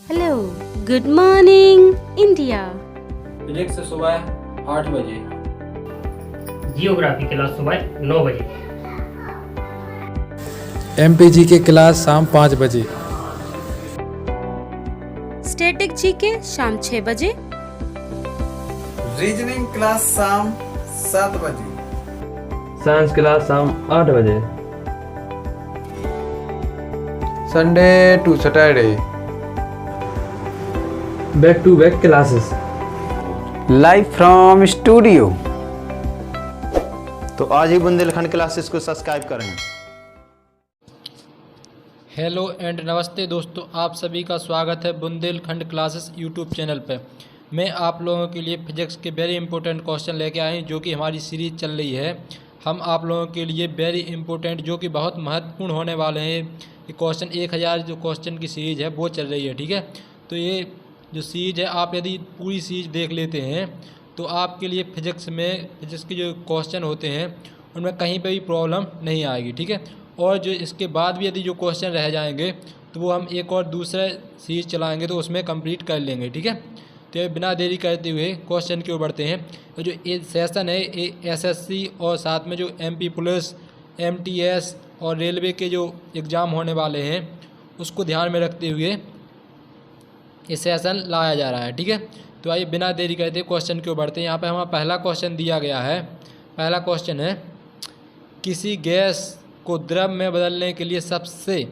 Hello, good morning India. Physics सुबह 8 बजे। Geography class सुबह 9 बजे। एमपीजी की क्लास शाम 5 बजे। स्टैटिक जीके शाम 6 बजे। रीजनिंग क्लास शाम 7 बजे। साइंस क्लास शाम 8 बजे। Sunday to Saturday back to back classes. Live from studio. तो आज ही बुंदेलखंड क्लासेस को सब्सक्राइब करें। हेलो एंड नमस्ते दोस्तों, आप सभी का स्वागत है बुंदेलखंड क्लासेस यूट्यूब चैनल पर। मैं आप लोगों के लिए फिजिक्स के वेरी इंपॉर्टेंट क्वेश्चन लेके आए हैं, जो कि हमारी सीरीज़ चल रही है। हम आप लोगों के लिए वेरी इंपॉर्टेंट, जो कि बहुत महत्वपूर्ण होने वाले हैं, ये क्वेश्चन 1000 जो क्वेश्चन की सीरीज़ है वो चल रही है। ठीक है, तो ये जो सीरीज़ है, आप यदि पूरी सीरीज़ देख लेते हैं तो आपके लिए फिजिक्स के जो क्वेश्चन होते हैं उनमें कहीं पे भी प्रॉब्लम नहीं आएगी। ठीक है, और जो इसके बाद भी यदि जो क्वेश्चन रह जाएंगे तो वो हम एक और दूसरा सीरीज़ चलाएंगे तो उसमें कंप्लीट कर लेंगे। ठीक है, तो बिना देरी करते हुए क्वेश्चन की ओर बढ़ते हैं। तो जो ये सेशन है, ये एसएससी और साथ में जो एमपी पुलिस, एमटीएस और रेलवे के जो एग्ज़ाम होने वाले हैं उसको ध्यान में रखते हुए ये सेशन लाया जा रहा है। ठीक है, तो आइए बिना देरी करते क्वेश्चन की ओर बढ़ते हैं। यहाँ पे हमारा पहला क्वेश्चन दिया गया है। पहला क्वेश्चन है, किसी गैस को द्रव में बदलने के लिए सबसे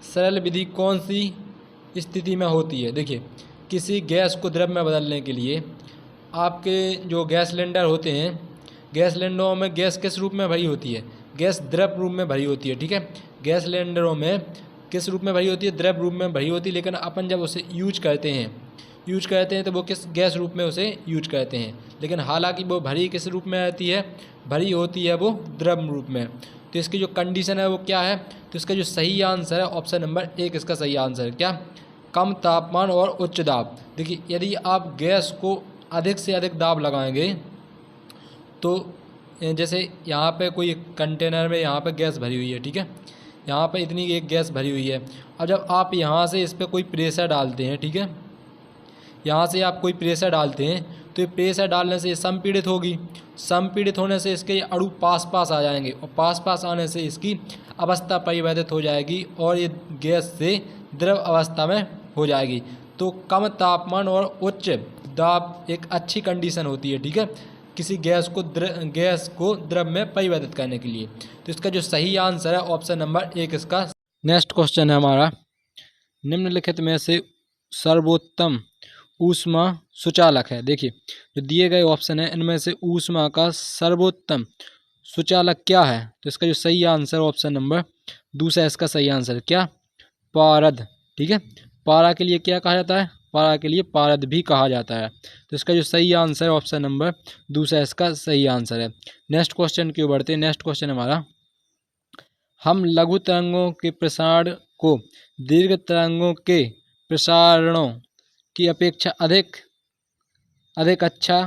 सरल विधि कौन सी स्थिति में होती है। देखिए, किसी गैस को द्रव में बदलने के लिए आपके जो गैस सिलेंडर होते हैं, गैस सिलेंडरों में गैस किस रूप में भरी होती है, गैस द्रव रूप में भरी होती है। ठीक है, गैस सिलेंडरों में किस रूप में भरी होती है, द्रव रूप में भरी होती है। लेकिन अपन जब उसे यूज करते हैं तो वो किस गैस रूप में उसे यूज करते हैं। लेकिन हालांकि वो भरी किस रूप में आती है, भरी होती है वो द्रव रूप में। तो इसकी जो कंडीशन है वो क्या है, तो इसका जो सही आंसर है ऑप्शन नंबर 1 इसका सही आंसर है। क्या, कम तापमान और उच्च दाब। देखिए, यदि आप गैस को अधिक से अधिक दाब लगाएंगे तो जैसे यहाँ पे कोई कंटेनर में यहाँ पे गैस भरी हुई है। ठीक है, यहाँ पे इतनी एक गैस भरी हुई है। अब जब आप यहाँ से इस पर कोई प्रेशर डालते हैं, ठीक है, यहाँ से आप कोई प्रेशर डालते हैं तो ये प्रेशर डालने से ये संपीड़ित होगी। संपीड़ित होने से इसके अणु पास पास आ जाएंगे और पास पास आने से इसकी अवस्था परिवर्तित हो जाएगी और ये गैस से द्रव अवस्था में हो जाएगी। तो कम तापमान और उच्च दाब एक अच्छी कंडीशन होती है। ठीक है, किसी गैस को द्रव में परिवर्तित करने के लिए। तो इसका जो सही आंसर है ऑप्शन नंबर 1 इसका। नेक्स्ट क्वेश्चन है हमारा, निम्नलिखित में से सर्वोत्तम ऊष्मा सुचालक है। देखिए, जो दिए गए ऑप्शन है इनमें से ऊष्मा का सर्वोत्तम सुचालक क्या है, तो इसका जो सही आंसर ऑप्शन नंबर 2 है इसका सही आंसर। क्या, पारद। ठीक है, पारा के लिए क्या कहा जाता है, पारा के लिए पारद भी कहा जाता है। तो इसका जो सही आंसर है ऑप्शन नंबर 2 है इसका सही आंसर है। नेक्स्ट क्वेश्चन की ओर बढ़ते हैं। नेक्स्ट क्वेश्चन हमारा, हम लघु तरंगों के प्रसारण को दीर्घ तरंगों के प्रसारणों की अपेक्षा अधिक अच्छा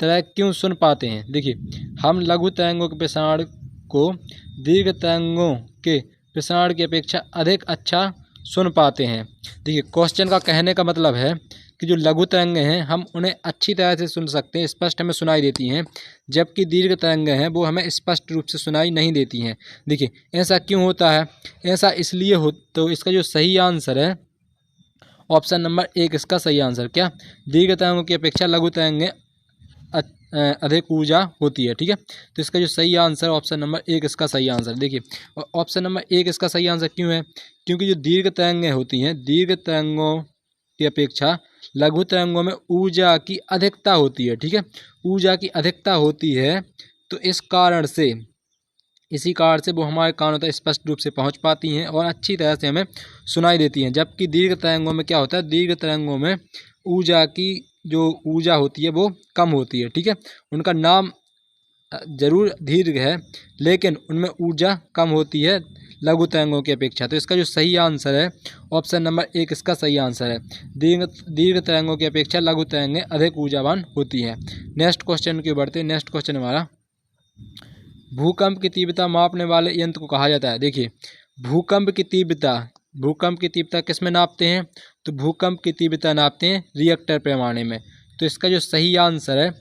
तरह क्यों सुन पाते हैं। देखिए, हम लघु तरंगों के प्रसारण को दीर्घ तरंगों के प्रसारण की अपेक्षा अधिक अच्छा सुन पाते हैं। देखिए, क्वेश्चन का कहने का मतलब है कि जो लघु तरंगें हैं हम उन्हें अच्छी तरह से सुन सकते हैं, स्पष्ट हमें सुनाई देती हैं, जबकि दीर्घ तरंगें हैं वो हमें स्पष्ट रूप से सुनाई नहीं देती हैं। देखिए, ऐसा क्यों होता है, ऐसा इसलिए हो, तो इसका जो सही आंसर है ऑप्शन नंबर 1 इसका सही आंसर। क्या, दीर्घ तरंगों की अपेक्षा लघु तरंगें अधिक ऊर्जा होती है। ठीक है, तो इसका जो सही आंसर ऑप्शन नंबर 1 इसका सही आंसर। देखिए, ऑप्शन नंबर 1 इसका सही आंसर क्यों है, क्योंकि जो दीर्घ तरंगें होती हैं, दीर्घ तरंगों की अपेक्षा लघु तरंगों में ऊर्जा की अधिकता होती है। ठीक है, ऊर्जा की अधिकता होती है, तो इसी कारण से वो हमारे कानों तक स्पष्ट रूप से पहुंच पाती हैं और अच्छी तरह से हमें सुनाई देती हैं। जबकि दीर्घ तरंगों में क्या होता है, दीर्घ तरंगों में ऊर्जा की जो ऊर्जा होती है वो कम होती है। ठीक है, उनका नाम जरूर दीर्घ है लेकिन उनमें ऊर्जा कम होती है लघु तरंगों की अपेक्षा। तो इसका जो सही आंसर है ऑप्शन नंबर 1 इसका सही आंसर है। दीर्घ तरंगों की अपेक्षा लघु तरंगें अधिक ऊर्जावान होती हैं। नेक्स्ट क्वेश्चन की बढ़ते हैं। नेक्स्ट क्वेश्चन हमारा, भूकंप की तीव्रता मापने वाले यंत्र को कहा जाता है। देखिए, भूकंप की तीव्रता भूकंप की तीव्रता किस में नापते हैं? तो भूकंप की तीव्रता नापते हैं रिएक्टर पैमाने में। तो इसका जो सही आंसर है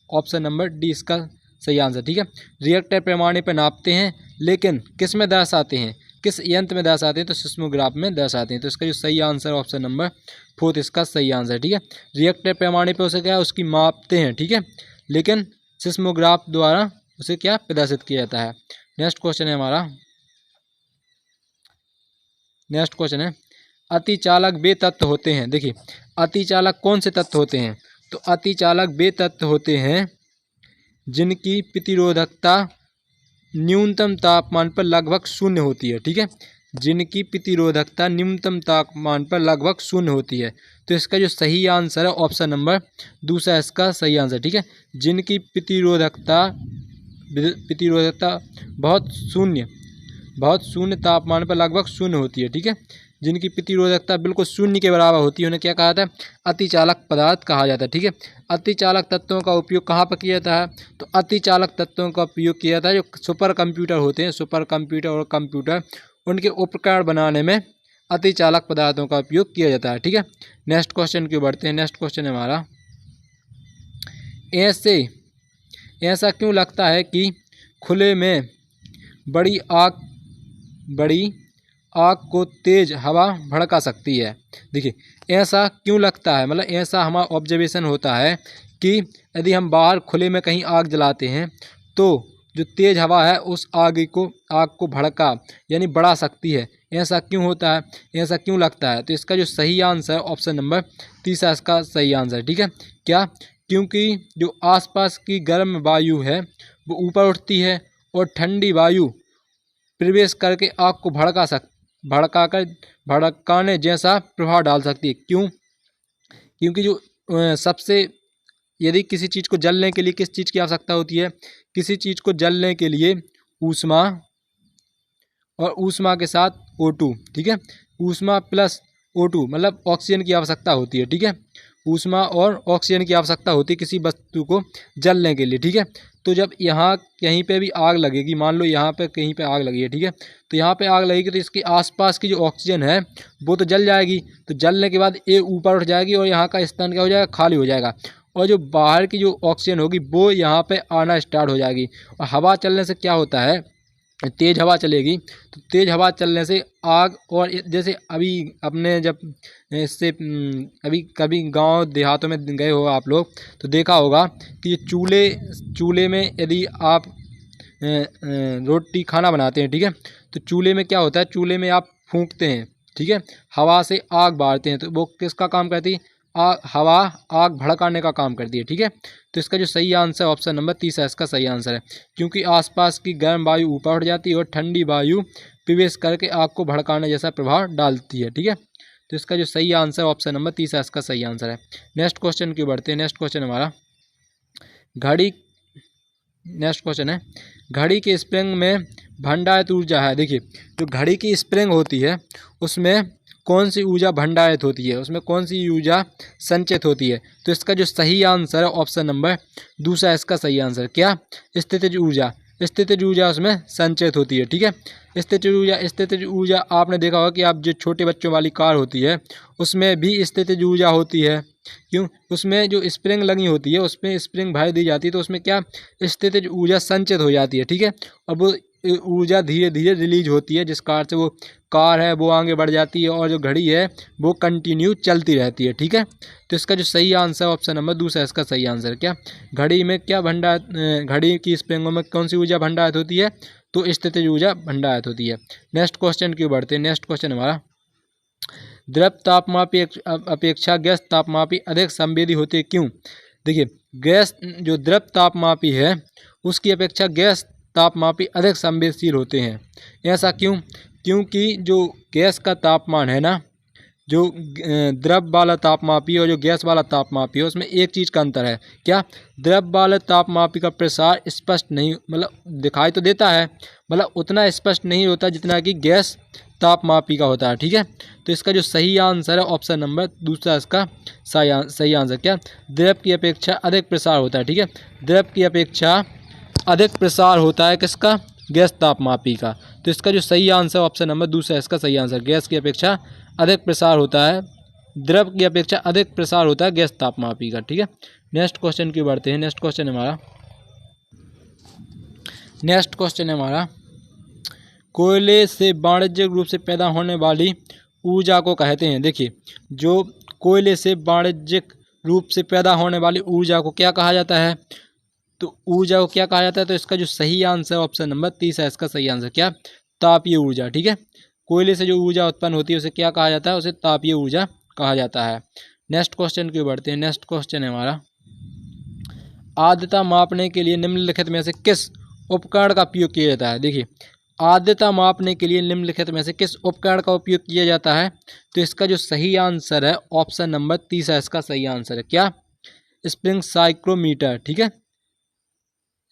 ऑप्शन नंबर डी इसका सही आंसर। ठीक है, रिएक्टर पैमाने पर नापते हैं, लेकिन किस में दर्शाते हैं, किस यंत्र में दर्शाते हैं? तो सिस्मोग्राफ में दर्शाते हैं। तो इसका जो सही आंसर ऑप्शन नंबर 4 इसका सही आंसर। ठीक है, रिएक्टर पैमाने पर उसे क्या है, उसकी मापते हैं। ठीक है, लेकिन सिस्मोग्राफ द्वारा उसे क्या प्रदर्शित किया जाता है। नेक्स्ट क्वेश्चन है हमारा, नेक्स्ट क्वेश्चन है अतिचालक वे तत्व होते हैं। देखिए, अतिचालक कौन से तत्व होते हैं? तो अतिचालक वे तत्व होते हैं जिनकी प्रतिरोधकता न्यूनतम तापमान पर लगभग शून्य होती है। ठीक है, जिनकी प्रतिरोधकता न्यूनतम तापमान पर लगभग शून्य होती है। तो इसका जो सही आंसर है ऑप्शन नंबर दूसरा इसका सही आंसर। ठीक है, जिनकी प्रतिरोधकता बहुत शून्य तापमान पर लगभग शून्य होती है। ठीक है, जिनकी प्रतिरोधकता बिल्कुल शून्य के बराबर होती है, उन्हें क्या कहा जाता है? अतिचालक पदार्थ कहा जाता है। ठीक है, अतिचालक तत्वों का उपयोग कहाँ पर किया जाता है? तो अतिचालक तत्वों का उपयोग किया जाता है जो सुपर कंप्यूटर होते हैं, सुपर कंप्यूटर और कंप्यूटर, उनके उपकरण बनाने में अतिचालक पदार्थों का उपयोग किया जाता है। ठीक है, नेक्स्ट क्वेश्चन की बढ़ते हैं। नेक्स्ट क्वेश्चन है हमारा, ऐसा क्यों लगता है कि खुले में बड़ी आग को तेज हवा भड़का सकती है? देखिए, ऐसा क्यों लगता है, मतलब ऐसा हमारा ऑब्जर्वेशन होता है कि यदि हम बाहर खुले में कहीं आग जलाते हैं तो जो तेज हवा है उस आग को भड़का यानी बढ़ा सकती है। ऐसा क्यों होता है, ऐसा क्यों लगता है? तो इसका जो सही आंसर है ऑप्शन नंबर तीसरा इसका सही आंसर। ठीक है, क्या? क्योंकि जो आसपास की गर्म वायु है वो ऊपर उठती है और ठंडी वायु प्रवेश करके आग को भड़काने जैसा प्रभाव डाल सकती है। क्यों? क्योंकि जो सबसे यदि किसी चीज़ को जलने के लिए किस चीज़ की आवश्यकता होती है? किसी चीज़ को जलने के लिए ऊष्मा और ऊष्मा के साथ O2। ठीक है, ऊष्मा प्लस O2 मतलब ऑक्सीजन की आवश्यकता होती है। ठीक है, ऊष्मा और ऑक्सीजन की आवश्यकता होती है किसी वस्तु को जलने के लिए। ठीक है, तो जब यहाँ कहीं पे भी आग लगेगी, मान लो यहाँ पे कहीं पे आग लगी है, ठीक है, तो यहाँ पे आग लगेगी तो इसके आसपास की जो ऑक्सीजन है वो तो जल जाएगी। तो जलने के बाद ये ऊपर उठ जाएगी और यहाँ का स्थान क्या हो जाएगा? खाली हो जाएगा। और जो बाहर की जो ऑक्सीजन होगी वो यहाँ पे आना स्टार्ट हो जाएगी। और हवा चलने से क्या होता है? तेज़ हवा चलेगी, तो तेज़ हवा चलने से आग, और जैसे अभी अपने जब इससे अभी कभी गांव देहातों में गए हो आप लोग तो देखा होगा कि ये चूल्हे में यदि आप रोटी खाना बनाते हैं, ठीक है, तो चूल्हे में क्या होता है? चूल्हे में आप फूंकते हैं, ठीक है, हवा से आग बारते हैं, तो वो किसका काम करती है? हवा आग भड़काने का काम करती है। ठीक है, तो इसका जो सही आंसर ऑप्शन नंबर तीसरा इसका सही आंसर है, क्योंकि आसपास की गर्म वायु ऊपर उठ जाती है और ठंडी वायु प्रवेश करके आग को भड़काने जैसा प्रभाव डालती है। ठीक है, तो इसका जो सही आंसर ऑप्शन नंबर तीसरा इसका सही आंसर है। नेक्स्ट क्वेश्चन की बढ़ते हैं। नेक्स्ट क्वेश्चन हमारा नेक्स्ट क्वेश्चन है घड़ी के स्प्रिंग में भंडारित ऊर्जा है। देखिए, जो घड़ी की स्प्रिंग होती है उसमें कौन सी ऊर्जा भंडारित होती है, उसमें कौन सी ऊर्जा संचित होती है? तो इसका जो सही आंसर है ऑप्शन नंबर दूसरा इसका सही आंसर। क्या? स्थितिज ऊर्जा। स्थितिज ऊर्जा उसमें संचित होती है। ठीक है, स्थितिज ऊर्जा आपने देखा होगा कि आप जो छोटे बच्चों वाली कार होती है उसमें भी स्थितिज ऊर्जा होती है। क्यों? उसमें जो स्प्रिंग लगी होती है उसमें स्प्रिंग भर दी जाती है, तो उसमें क्या स्थितिज ऊर्जा संचित हो जाती है। ठीक है, और वो ऊर्जा धीरे धीरे रिलीज होती है, जिस कार से वो कार है वो आगे बढ़ जाती है और जो घड़ी है वो कंटिन्यू चलती रहती है। ठीक है, तो इसका जो सही आंसर ऑप्शन नंबर दूसरा इसका सही आंसर। क्या? घड़ी में क्या घड़ी की स्प्रिंगों में कौन सी ऊर्जा भंडारित होती है? तो स्थितिज ऊर्जा भंडारित होती है। नेक्स्ट क्वेश्चन की बढ़ते हैं। नेक्स्ट क्वेश्चन हमारा द्रव तापमापी अपेक्षा गैस तापमापी अधिक संवेदी होते क्यों? देखिए, गैस जो द्रव तापमापी है उसकी अपेक्षा गैस तापमापी अधिक संवेदनशील होते हैं। ऐसा क्यों? क्योंकि जो गैस का तापमान है ना, जो द्रव वाला तापमापी और जो गैस वाला तापमापी है उसमें एक चीज़ का अंतर है। क्या? द्रव वाले तापमापी का प्रसार स्पष्ट नहीं, मतलब दिखाई तो देता है, मतलब उतना स्पष्ट नहीं होता जितना कि गैस तापमापी का होता है। ठीक है, तो इसका जो सही आंसर है ऑप्शन नंबर दूसरा इसका सही आंसर। क्या? द्रव की अपेक्षा अधिक प्रसार होता है। ठीक है, द्रव की अपेक्षा अधिक प्रसार होता है किसका? गैस तापमापी का। तो इसका जो सही आंसर ऑप्शन नंबर दूसरा इसका सही आंसर। गैस की अपेक्षा अधिक प्रसार होता है, द्रव की अपेक्षा अधिक प्रसार होता है गैस तापमापी का। ठीक है, नेक्स्ट क्वेश्चन की बढ़ते हैं। नेक्स्ट क्वेश्चन हमारा कोयले से वाणिज्यिक रूप से पैदा होने वाली ऊर्जा को कहते हैं। देखिए, जो कोयले से वाणिज्यिक रूप से पैदा होने वाली ऊर्जा को क्या कहा जाता है? तो ऊर्जा को क्या कहा जाता है? तो इसका जो सही आंसर ऑप्शन नंबर तीसरा इसका सही आंसर। क्या? तापीय ऊर्जा। ठीक है, कोयले से जो ऊर्जा उत्पन्न होती है उसे क्या कहा जाता है? उसे तापीय ऊर्जा कहा जाता है। नेक्स्ट क्वेश्चन की बढ़ते हैं। नेक्स्ट क्वेश्चन है हमारा, आर्द्रता मापने के लिए निम्नलिखित में से किस उपकरण का उपयोग किया जाता है? देखिए, आर्द्रता मापने के लिए निम्नलिखित में से किस उपकरण का उपयोग किया जाता है? तो इसका जो सही आंसर है ऑप्शन नंबर तीसरा इसका सही आंसर है। क्या? Spring psychrometer. ठीक है,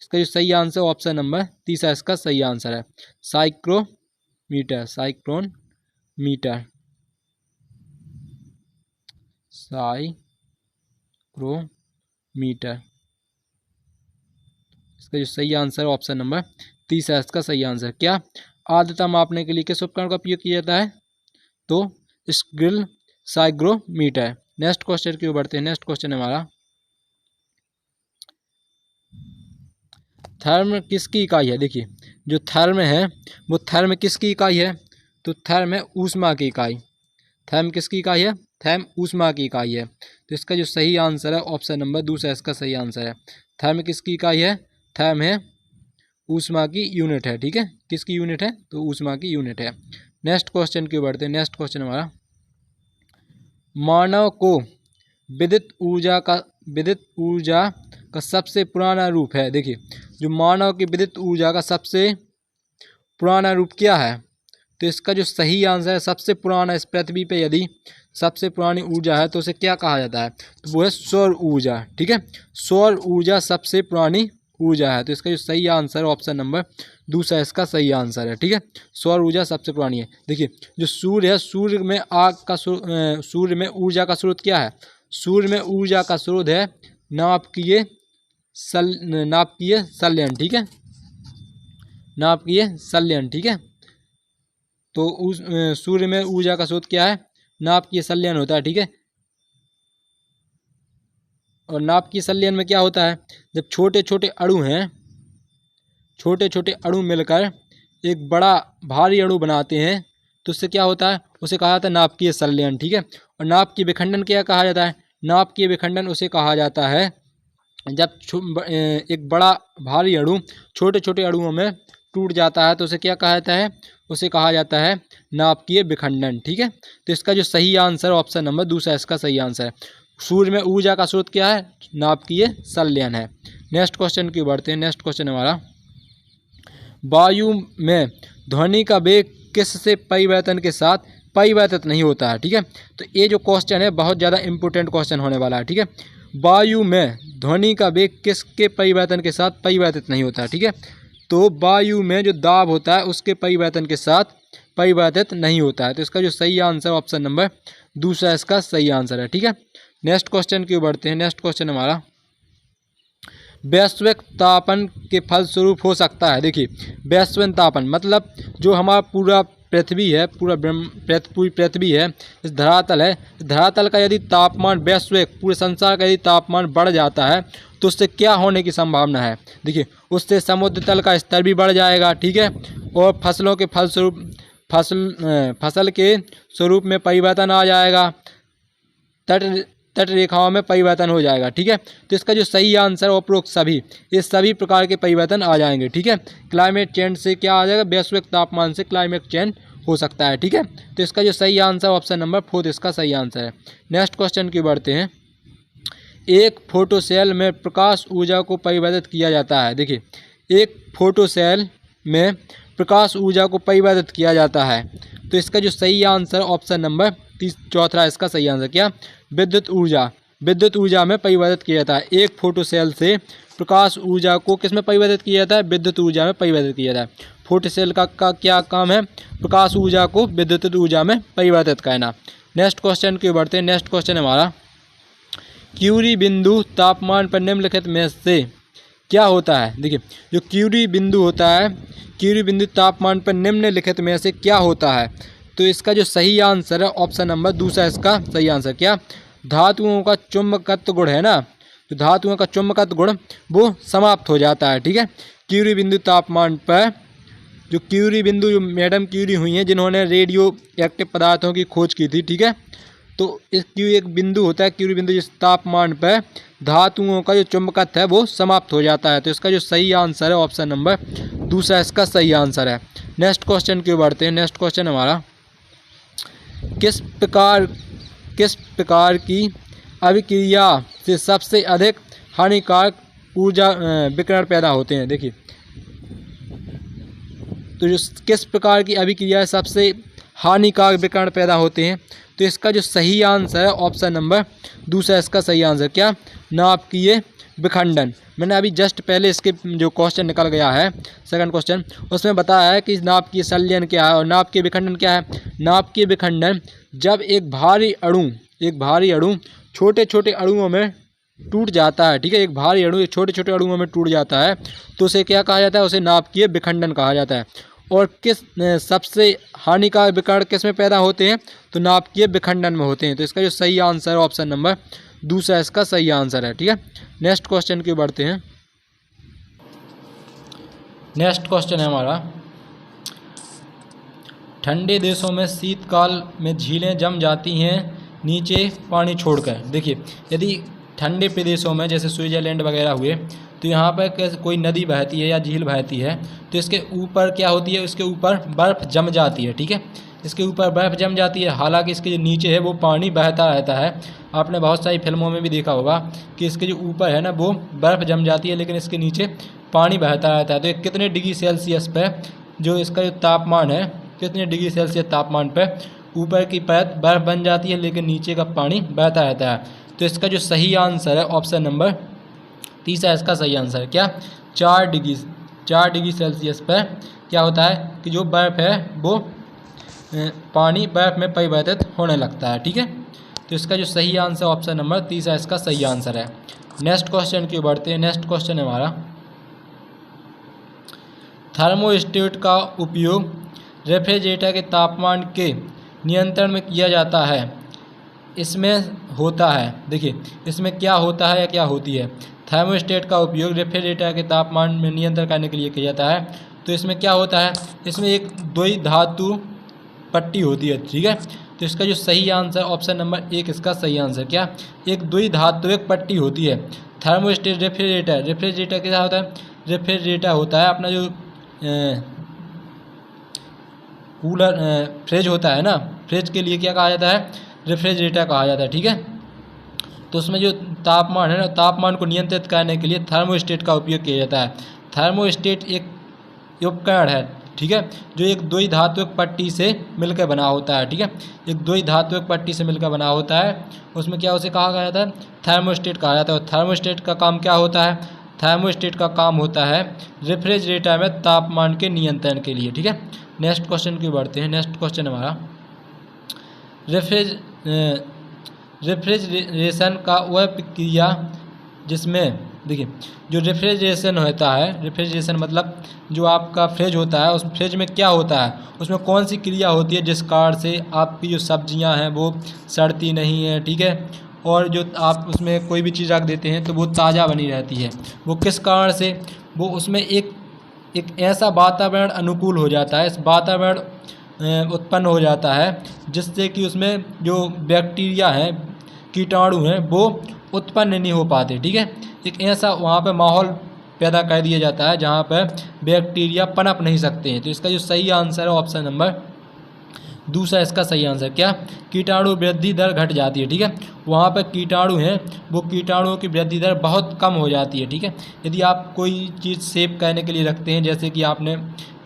इसका जो सही आंसर ऑप्शन नंबर तीसरा इसका सही आंसर है। साइक्रोमीटर, साइक्रोमीटर, साइक्रोमीटर, इसका जो सही आंसर ऑप्शन नंबर तीसरा इसका सही आंसर। क्या? आर्द्रता मापने के लिए किस उपकरण का उपयोग किया जाता है? तो स्प्रिंग साइक्रोमीटर। नेक्स्ट क्वेश्चन की ओर बढ़ते हैं। नेक्स्ट क्वेश्चन हमारा, थर्म किसकी इकाई है? देखिए, जो थर्म है वो थर्म किसकी इकाई है? तो थर्म है ऊष्मा की इकाई। थर्म किसकी इकाई है? थर्म ऊष्मा की इकाई है। तो इसका जो सही आंसर है ऑप्शन नंबर दूसरा इसका सही आंसर है। थर्म किसकी इकाई है? थर्म है ऊष्मा की यूनिट है। ठीक है, किसकी यूनिट है? तो ऊष्मा की यूनिट है। नेक्स्ट क्वेश्चन की ओर बढ़ते हैं। नेक्स्ट क्वेश्चन हमारा, मानव को विद्युत ऊर्जा का सबसे पुराना रूप है। देखिए, जो मानव की विद्युत ऊर्जा का सबसे पुराना रूप क्या है? तो इसका जो सही आंसर है, सबसे पुराना इस पृथ्वी पे यदि सबसे पुरानी ऊर्जा है तो उसे क्या कहा जाता है? तो वो है सौर ऊर्जा। ठीक है, सौर ऊर्जा सबसे पुरानी ऊर्जा है। तो इसका जो सही आंसर ऑप्शन नंबर दूसरा इसका सही आंसर है। ठीक है, सौर ऊर्जा सबसे पुरानी है। देखिए, जो सूर्य है, सूर्य में सूर्य में ऊर्जा का स्रोत क्या है? सूर्य में ऊर्जा का स्रोत है नाभिकीय संलयन। ठीक है, नाभिकीय संलयन। ठीक है, तो उस सूर्य में ऊर्जा का स्रोत क्या है? नाभिकीय संलयन होता है। ठीक है, और नाभिकीय संलयन में क्या होता है? जब छोटे छोटे अणु हैं, छोटे छोटे अणु मिलकर एक बड़ा भारी अणु बनाते हैं तो उससे क्या होता है? उसे कहा जाता है नाभिकीय संलयन। ठीक है, और नाभिकीय विखंडन क्या कहा जाता है? नाभिकीय विखंडन उसे कहा जाता है जब एक बड़ा भारी अणु छोटे छोटे अणुओं में टूट जाता है तो उसे क्या कहा जाता है? उसे कहा जाता है नाभिकीय विखंडन। ठीक है, तो इसका जो सही आंसर ऑप्शन नंबर दूसरा इसका सही आंसर है। सूर्य में ऊर्जा का स्रोत क्या है? नाभिकीय संलयन है। नेक्स्ट क्वेश्चन की बढ़ते हैं। नेक्स्ट क्वेश्चन हमारा, वायु में ध्वनि का वेग किससे परिवर्तन के साथ परिवर्तित नहीं होता है? ठीक है, तो ये जो क्वेश्चन है बहुत ज़्यादा इंपॉर्टेंट क्वेश्चन होने वाला है। ठीक है, वायु में ध्वनि का वेग किसके परिवर्तन के साथ परिवर्तित नहीं होता है? ठीक है, तो वायु में जो दाब होता है उसके परिवर्तन के साथ परिवर्तित नहीं होता है। तो इसका जो सही आंसर ऑप्शन नंबर दूसरा इसका सही आंसर है। ठीक है, नेक्स्ट क्वेश्चन की ओर बढ़ते हैं। नेक्स्ट क्वेश्चन हमारा, वैश्विक तापन के फलस्वरूप हो सकता है। देखिए, वैश्विक तापन मतलब जो हमारा पूरा पृथ्वी है, पूरी पृथ्वी है, इस धरातल है, इस धरातल का यदि तापमान वैश्विक पूरे संसार का यदि तापमान बढ़ जाता है तो उससे क्या होने की संभावना है? देखिए, उससे समुद्र तल का स्तर भी बढ़ जाएगा। ठीक है, और फसलों के फलस्वरूप फसल के स्वरूप में परिवर्तन आ जाएगा, तट रेखाओं में परिवर्तन हो जाएगा। ठीक है, तो इसका जो सही आंसर उपरोक्त ये सभी प्रकार के परिवर्तन आ जाएंगे। ठीक है, क्लाइमेट चेंज से क्या आ जाएगा? वैश्विक तापमान से क्लाइमेट चेंज हो सकता है। ठीक है, तो इसका जो सही आंसर ऑप्शन नंबर फोर्थ इसका सही आंसर है। नेक्स्ट क्वेश्चन की बढ़ते हैं। एक फोटोसेल में प्रकाश ऊर्जा को परिवर्तित किया जाता है। देखिए, एक फोटोसेल में प्रकाश ऊर्जा को परिवर्तित किया जाता है। तो इसका जो सही आंसर ऑप्शन नंबर चौथा इसका सही आंसर। क्या? विद्युत ऊर्जा में परिवर्तित किया जाता है। एक फोटोसेल से प्रकाश ऊर्जा को किस में परिवर्तित किया जाता है? विद्युत ऊर्जा में परिवर्तित किया जाता है। फोटोसेल का क्या काम है? प्रकाश ऊर्जा को विद्युत ऊर्जा में परिवर्तित करना। नेक्स्ट क्वेश्चन की बढ़ते हैं। नेक्स्ट क्वेश्चन हमारा, क्यूरी बिंदु तापमान पर निम्नलिखित में से क्या होता है। देखिए जो क्यूरी बिंदु होता है, क्यूरी बिंदु तापमान पर निम्नलिखित में से क्या होता है। तो इसका जो सही आंसर है ऑप्शन नंबर दूसरा इसका सही आंसर। क्या, धातुओं का चुंबकत्व गुण है ना, तो धातुओं का चुंबकत्व गुण वो समाप्त हो जाता है। ठीक है, क्यूरी बिंदु तापमान पर जो क्यूरी बिंदु जो मैडम क्यूरी हुई हैं जिन्होंने रेडियो एक्टिव पदार्थों की खोज की थी। ठीक है, तो इस एक बिंदु होता है क्यूरी बिंदु जिस तापमान पर धातुओं का जो चुंबकत्व है वो समाप्त हो जाता है। तो इसका जो सही आंसर है ऑप्शन नंबर दूसरा इसका सही आंसर है। नेक्स्ट क्वेश्चन की ओर बढ़ते हैं। नेक्स्ट क्वेश्चन हमारा, किस प्रकार की अभिक्रिया से सबसे अधिक हानिकारक ऊर्जा विकिरण पैदा होते हैं। देखिए तो जो किस प्रकार की अभिक्रिया सबसे हानिकारक विकिरण पैदा होते हैं, तो इसका जो सही आंसर है ऑप्शन नंबर दूसरा इसका सही आंसर। क्या, नाभिकीय विखंडन। मैंने अभी जस्ट पहले इसके जो क्वेश्चन निकल गया है सेकंड क्वेश्चन, उसमें बताया है कि नाभिकीय संलयन क्या है और नाभिकीय विखंडन क्या है। नाभिकीय विखंडन जब एक भारी अणु छोटे छोटे अणुओं में टूट जाता है। ठीक है, एक भारी अणु छोटे छोटे अणुओं में टूट जाता है तो उसे क्या कहा जाता है, उसे नाभिकीय विखंडन कहा जाता है। और किस सबसे हानिकारक विकिरण किस में पैदा होते हैं, तो नाभिकीय विखंडन में होते हैं। तो इसका जो सही आंसर है ऑप्शन नंबर दूसरा इसका सही आंसर है। ठीक है, नेक्स्ट क्वेश्चन की बढ़ते हैं। नेक्स्ट क्वेश्चन है हमारा, ठंडे देशों में शीतकाल में झीलें जम जाती हैं नीचे पानी छोड़कर। देखिए यदि ठंडे प्रदेशों में जैसे स्विट्जरलैंड वगैरह हुए तो यहाँ पर कोई नदी बहती है या झील बहती है तो इसके ऊपर क्या होती है, इसके ऊपर बर्फ़ जम जाती है। ठीक है, इसके ऊपर बर्फ़ जम जाती है, हालांकि इसके जो नीचे है वो पानी बहता रहता है। आपने बहुत सारी फिल्मों में भी देखा होगा कि इसके जो ऊपर है ना वो बर्फ़ जम जाती है लेकिन इसके नीचे पानी बहता रहता है। तो ये कितने डिग्री सेल्सियस पर जो इसका जो तापमान है, कितने डिग्री सेल्सियस तापमान पर ऊपर की परत बर्फ़ बन जाती है लेकिन नीचे का पानी बहता रहता है। तो इसका जो सही आंसर है ऑप्शन नंबर तीसरा इसका सही आंसर है। क्या, 4 डिग्री सेल्सियस पर क्या होता है कि जो बर्फ़ है वो पानी बर्फ़ में परिवर्तित होने लगता है। ठीक है, तो इसका जो सही आंसर ऑप्शन नंबर तीसरा इसका सही आंसर है। नेक्स्ट क्वेश्चन की बढ़ते हैं। नेक्स्ट क्वेश्चन है हमारा, थर्मोस्टेट का उपयोग रेफ्रिजरेटर के तापमान के नियंत्रण में किया जाता है, इसमें होता है। देखिए इसमें क्या होता है या क्या होती है। थर्मोस्टेट का उपयोग रेफ्रिजरेटर के तापमान में नियंत्रण करने के लिए किया जाता है। तो इसमें क्या होता है, इसमें एक द्विधातु पट्टी होती है। ठीक है, तो इसका जो सही आंसर ऑप्शन नंबर 1 इसका सही आंसर। क्या, एक द्विधात्विक पट्टी होती है। थर्मोस्टेट रेफ्रिजरेटर क्या होता है, रेफ्रिजरेटर होता है अपना जो कूलर फ्रिज होता है ना, फ्रिज के लिए क्या कहा जाता है, रेफ्रिजरेटर कहा जाता है। ठीक है, तो उसमें जो तापमान है ना, तापमान को नियंत्रित करने के लिए थर्मोस्टेट का उपयोग किया जाता है। थर्मोस्टेट एक उपकरण है। ठीक है, जो एक द्विधात्विक पट्टी से मिलकर बना होता है। ठीक है, एक द्विधात्विक पट्टी से मिलकर बना होता है, उसमें क्या उसे कहा जाता है, थर्मोस्टेट कहा जाता है। और थर्मोस्टेट का काम क्या होता है, थर्मोस्टेट का काम होता है रेफ्रिजरेटर में तापमान के नियंत्रण के लिए। ठीक है, नेक्स्ट क्वेश्चन की बढ़ते हैं। नेक्स्ट क्वेश्चन हमारा, रेफ्रिजरेशन का वह प्रक्रिया जिसमें, देखिए जो रेफ्रिजरेशन होता है, रेफ्रिजरेशन मतलब जो आपका फ्रिज होता है, उस फ्रिज में क्या होता है, उसमें कौन सी क्रिया होती है जिस कारण से आपकी जो सब्जियां हैं वो सड़ती नहीं है। ठीक है, और जो आप उसमें कोई भी चीज़ रख देते हैं तो वो ताज़ा बनी रहती है। वो किस कारण से, वो उसमें एक ऐसा वातावरण अनुकूल हो जाता है, इस वातावरण उत्पन्न हो जाता है जिससे कि उसमें जो बैक्टीरिया हैं, कीटाणु हैं, वो उत्पन्न नहीं हो पाते। ठीक है, एक ऐसा वहाँ पे माहौल पैदा कर दिया जाता है जहाँ पर बैक्टीरिया पनप नहीं सकते हैं। तो इसका जो सही आंसर है ऑप्शन नंबर दूसरा इसका सही आंसर। क्या, कीटाणु वृद्धि दर घट जाती है। ठीक है, वहाँ पर कीटाणु हैं, वो कीटाणुओं की वृद्धि दर बहुत कम हो जाती है। ठीक है, यदि आप कोई चीज़ सेव करने के लिए रखते हैं, जैसे कि आपने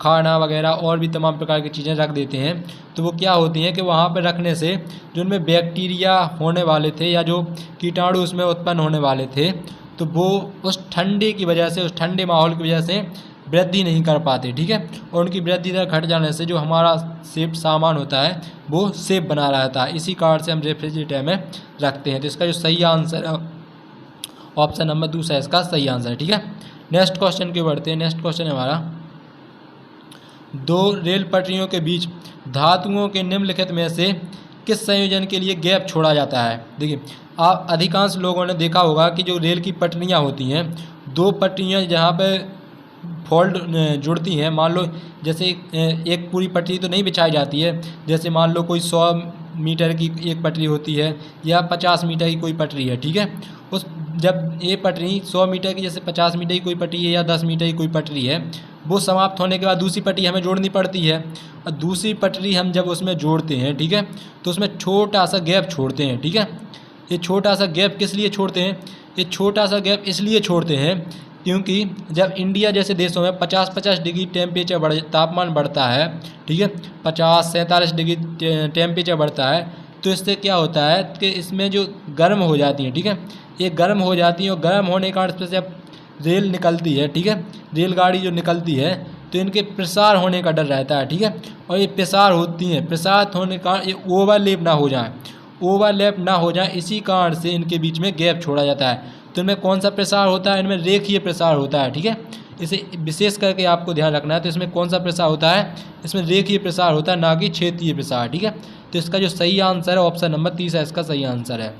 खाना वगैरह और भी तमाम प्रकार की चीज़ें रख देते हैं, तो वो क्या होती हैं कि वहाँ पर रखने से जो उनमें बैक्टीरिया होने वाले थे या जो कीटाणु उसमें उत्पन्न होने वाले थे, तो वो उस ठंडे की वजह से, उस ठंडे माहौल की वजह से वृद्धि नहीं कर पाते। ठीक है, और उनकी वृद्धि दर घट जाने से जो हमारा सेफ सामान होता है वो सेफ बना रहता है। इसी कारण से हम रेफ्रिजरेटर में रखते हैं। तो इसका जो सही आंसर ऑप्शन नंबर दूसरा इसका सही आंसर है। ठीक है, नेक्स्ट क्वेश्चन की बढ़ते हैं। नेक्स्ट क्वेश्चन है हमारा, दो रेल पटरियों के बीच धातुओं के निम्नलिखित में से किस संयोजन के लिए गैप छोड़ा जाता है। देखिए, आप अधिकांश लोगों ने देखा होगा कि जो रेल की पटरियां होती हैं, दो पटरियां जहाँ पे फोल्ड जुड़ती हैं, मान लो जैसे एक पूरी पटरी तो नहीं बिछाई जाती है, जैसे मान लो कोई 100 मीटर की एक पटरी होती है या 50 मीटर की कोई पटरी है, ठीक है। उस जब ये पटरी 100 मीटर की, जैसे 50 मीटर की कोई पटरी है या 10 मीटर की कोई पटरी है, वो समाप्त होने के बाद दूसरी पटरी हमें जोड़नी पड़ती है, और दूसरी पटरी हम जब उसमें जोड़ते हैं, ठीक है, तो उसमें छोटा सा गैप छोड़ते हैं, ठीक है। ये छोटा सा गैप किस लिए छोड़ते हैं? ये छोटा सा गैप इसलिए छोड़ते हैं क्योंकि जब इंडिया जैसे देशों में 50-50 डिग्री टेम्परेचर तापमान बढ़ता है, ठीक है, 50-47 डिग्री टेम्परेचर बढ़ता है, तो इससे क्या होता है कि इसमें जो गर्म हो जाती हैं, ठीक है, ये गर्म हो जाती हैं, और गर्म होने के कारण से जब रेल निकलती है, ठीक है, रेलगाड़ी जो निकलती है, तो इनके प्रसार होने का डर रहता है, ठीक है। और ये प्रसार होती हैं, प्रसार होने का ये ओवरलैप ना हो जाए, इसी कारण से इनके बीच में गैप छोड़ा जाता है। तो इनमें कौन सा प्रसार होता है? इनमें रेखीय प्रसार होता है, ठीक है। इसे विशेष करके आपको ध्यान रखना है। तो इसमें कौन सा प्रसार होता है? इसमें रेखीय प्रसार होता है, ना कि क्षेत्रीय प्रसार, ठीक है। तो इसका जो सही आंसर है ऑप्शन नंबर 30 है, इसका सही आंसर है,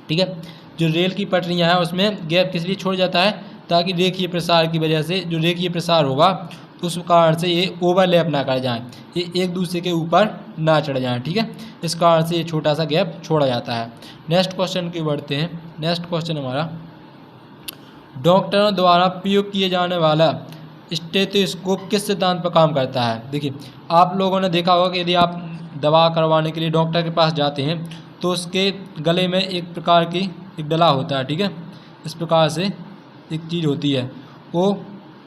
ठीक है। जो रेल की पटरियाँ हैं उसमें गैप किस लिए छोड़ जाता है? ताकि रेखीय प्रसार की वजह से जो रेखीय प्रसार होगा उस कारण से ये ओवरलैप ना कर जाएं, ये एक दूसरे के ऊपर ना चढ़ जाएं, ठीक है। इस कारण से ये छोटा सा गैप छोड़ा जाता है। नेक्स्ट क्वेश्चन की बढ़ते हैं। नेक्स्ट क्वेश्चन हमारा, डॉक्टरों द्वारा प्रयोग किए जाने वाला स्टेथोस्कोप किस सिद्धांत पर काम करता है? देखिए, आप लोगों ने देखा होगा कि यदि आप दवा करवाने के लिए डॉक्टर के पास जाते हैं तो उसके गले में एक प्रकार की एक डला होता है, ठीक है, इस प्रकार से एक चीज़ होती है। वो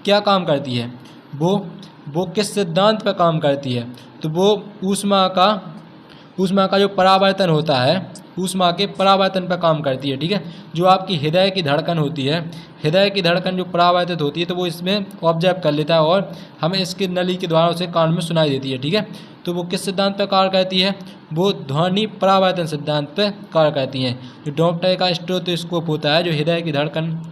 क्या काम करती है? वो किस सिद्धांत पर काम करती है? तो वो ऊष्मा का जो परावर्तन होता है, ऊष्मा के परावर्तन पर काम करती है, ठीक है। जो आपकी हृदय की धड़कन होती है, हृदय की धड़कन जो परावर्तित होती है, तो वो इसमें ऑब्जर्व कर लेता है और हमें इसकी नली के द्वारा उसे कान में सुनाई देती है, ठीक है। तो वो किस सिद्धांत पर कार्य करती है? वो ध्वनि परावर्तन सिद्धांत पर कार्य करती हैं। जो डॉक्टर का स्टेथोस्कोप होता है, जो हृदय की धड़कन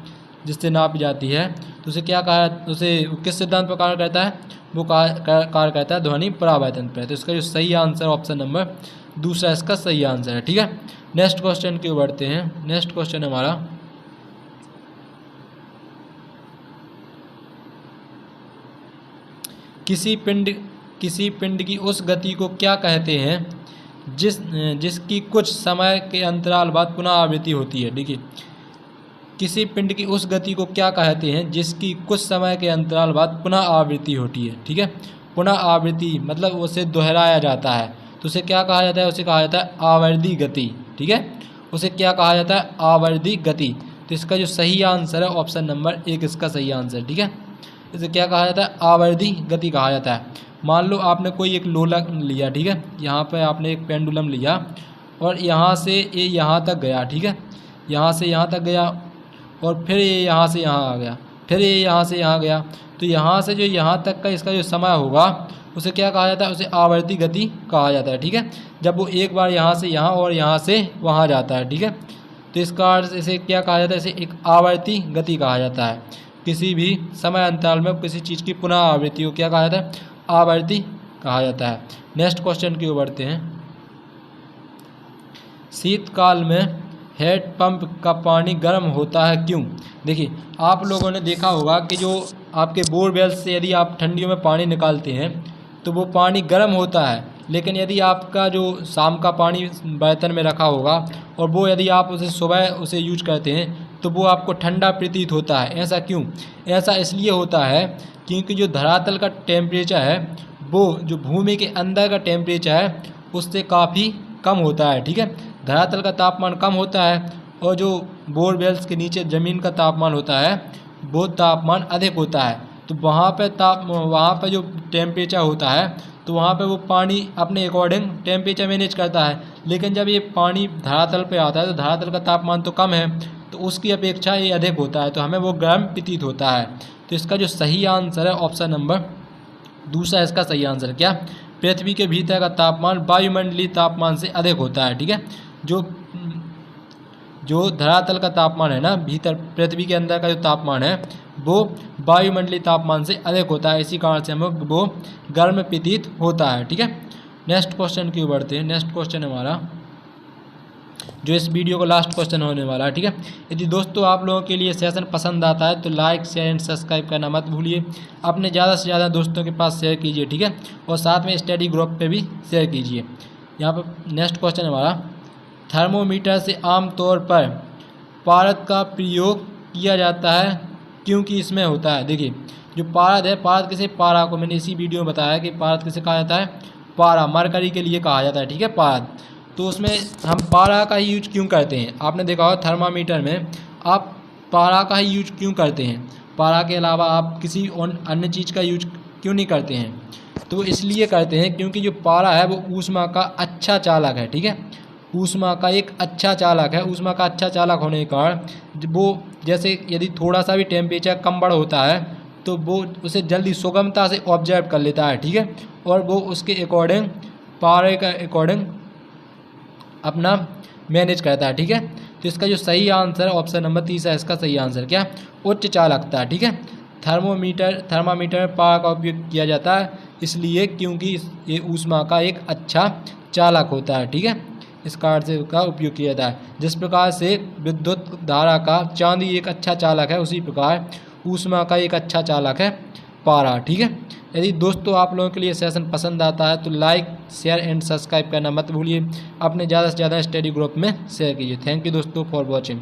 जिससे नापी जाती है, तो उसे क्या कहा, उसे किस सिद्धांत पर कार्य करता है? वो कार्य करता है ध्वनि परावर्तन पर। तो इसका जो सही आंसर ऑप्शन नंबर दूसरा इसका सही आंसर है, ठीक है। नेक्स्ट क्वेश्चन की ओर बढ़ते हैं। नेक्स्ट क्वेश्चन हमारा, किसी पिंड की उस गति को क्या कहते हैं जिसकी कुछ समय के अंतराल बाद पुनः आवृत्ति होती है? देखिए, किसी पिंड की उस गति को क्या कहते हैं जिसकी कुछ समय के अंतराल बाद पुनः आवृत्ति होती है, ठीक है। पुनः आवृत्ति मतलब उसे दोहराया जाता है, तो उसे क्या कहा जाता है? उसे कहा जाता है आवर्ती गति, ठीक है। उसे क्या कहा जाता है? आवर्ती गति। तो इसका जो सही आंसर है ऑप्शन नंबर 1 इसका सही आंसर, ठीक है। इसे क्या कहा जाता है? आवर्ती गति कहा जाता है। मान लो आपने कोई एक लोलक लिया, ठीक है, यहाँ पे आपने एक पेंडुलम लिया और यहाँ से ये यहाँ तक गया, ठीक है, यहाँ से यहाँ तक गया और फिर ये यहाँ से यहाँ आ गया, फिर ये यहाँ से यहाँ गया। तो यहाँ से जो यहाँ तक का इसका जो समय होगा उसे क्या कहा जाता है? उसे आवर्ती गति कहा जाता है, ठीक है। जब वो एक बार यहाँ से यहाँ और यहाँ से वहाँ जाता है, ठीक है, तो इसका अर्थ इसे क्या कहा जाता है? इसे एक आवर्ती गति कहा जाता है। किसी भी समय अंतराल में किसी चीज़ की पुनः आवृत्ति को क्या कहा जाता है? आवर्ती कहा जाता है। नेक्स्ट क्वेश्चन की ओर बढ़ते हैं। शीतकाल में हेड पंप का पानी गर्म होता है क्यों? देखिए, आप लोगों ने देखा होगा कि जो आपके बोरवेल से यदि आप ठंडियों में पानी निकालते हैं तो वो पानी गर्म होता है, लेकिन यदि आपका जो शाम का पानी बर्तन में रखा होगा और वो यदि आप उसे सुबह उसे यूज करते हैं तो वो आपको ठंडा प्रतीत होता है। ऐसा क्यों? ऐसा इसलिए होता है क्योंकि जो धरातल का टेम्परेचर है वो जो भूमि के अंदर का टेम्परेचर है उससे काफ़ी कम होता है, ठीक है। धरातल का तापमान कम होता है और जो बोरवेल्स के नीचे ज़मीन का तापमान होता है वो तापमान अधिक होता है। तो वहाँ पे जो टेम्परेचर होता है तो वहाँ पे वो पानी अपने अकॉर्डिंग टेम्परेचर मैनेज करता है, लेकिन जब ये पानी धरातल पे आता है तो धरातल का तापमान तो कम है तो उसकी अपेक्षा ये अधिक होता है, तो हमें वो गर्म प्रतीत होता है। तो इसका जो सही आंसर है ऑप्शन नंबर दूसरा इसका सही आंसर क्या? पृथ्वी के भीतर का तापमान वायुमंडलीय तापमान से अधिक होता है, ठीक है। जो जो धरातल का तापमान है ना, भीतर पृथ्वी के अंदर का जो तापमान है वो वायुमंडलीय तापमान से अधिक होता है, इसी कारण से हमें वो गर्म प्रतीत होता है। ठीक है, नेक्स्ट क्वेश्चन की ओर बढ़ते हैं। नेक्स्ट क्वेश्चन हमारा जो इस वीडियो को लास्ट क्वेश्चन होने वाला है। ठीक है, यदि दोस्तों आप लोगों के लिए सेशन पसंद आता है तो लाइक शेयर एंड सब्सक्राइब करना मत भूलिए, अपने ज़्यादा से ज़्यादा दोस्तों के पास शेयर कीजिए। ठीक है, और साथ में स्टडी ग्रुप पे भी शेयर कीजिए। यहाँ पर नेक्स्ट क्वेश्चन हमारा, थर्मोमीटर से आमतौर पर पारद का प्रयोग किया जाता है क्योंकि इसमें होता है, देखिए जो पारद है, पारद किसे, पारा को मैंने इसी वीडियो में बताया कि पारद किसे कहा जाता है, पारा मरकरी के लिए कहा जाता है। ठीक है, पारद, तो उसमें हम पारा का ही यूज क्यों करते हैं, आपने देखा होगा थर्मामीटर में आप पारा का ही यूज क्यों करते हैं, पारा के अलावा आप किसी अन्य चीज़ का यूज क्यों नहीं करते हैं, तो इसलिए करते हैं क्योंकि जो पारा है वो ऊष्मा का अच्छा चालक है। ठीक है, ऊष्मा का एक अच्छा चालक है, ऊष्मा का अच्छा चालक होने के कारण वो जैसे यदि थोड़ा सा भी टेम्परेचर कम बढ़ होता है तो वो उसे जल्दी सुगमता से ऑब्जर्व कर लेता है। ठीक है, और वो उसके अकॉर्डिंग पारे का अकॉर्डिंग अपना मैनेज करता है। ठीक है, तो इसका जो सही आंसर है ऑप्शन नंबर 30 है, इसका सही आंसर क्या, उच्च चालकता। ठीक है, थर्मामीटर में पारा का उपयोग किया जाता है इसलिए क्योंकि ये ऊष्मा का एक अच्छा चालक होता है। ठीक है, इस कारण से उसका उपयोग किया जाता है। जिस प्रकार से विद्युत धारा का चांदी एक अच्छा चालक है, उसी प्रकार ऊष्मा का एक अच्छा चालक है पारा। ठीक है, यदि दोस्तों आप लोगों के लिए सेशन पसंद आता है तो लाइक शेयर एंड सब्सक्राइब करना मत भूलिए, अपने ज़्यादा से ज़्यादा स्टडी ग्रुप में शेयर कीजिए। थैंक यू दोस्तों फॉर वॉचिंग।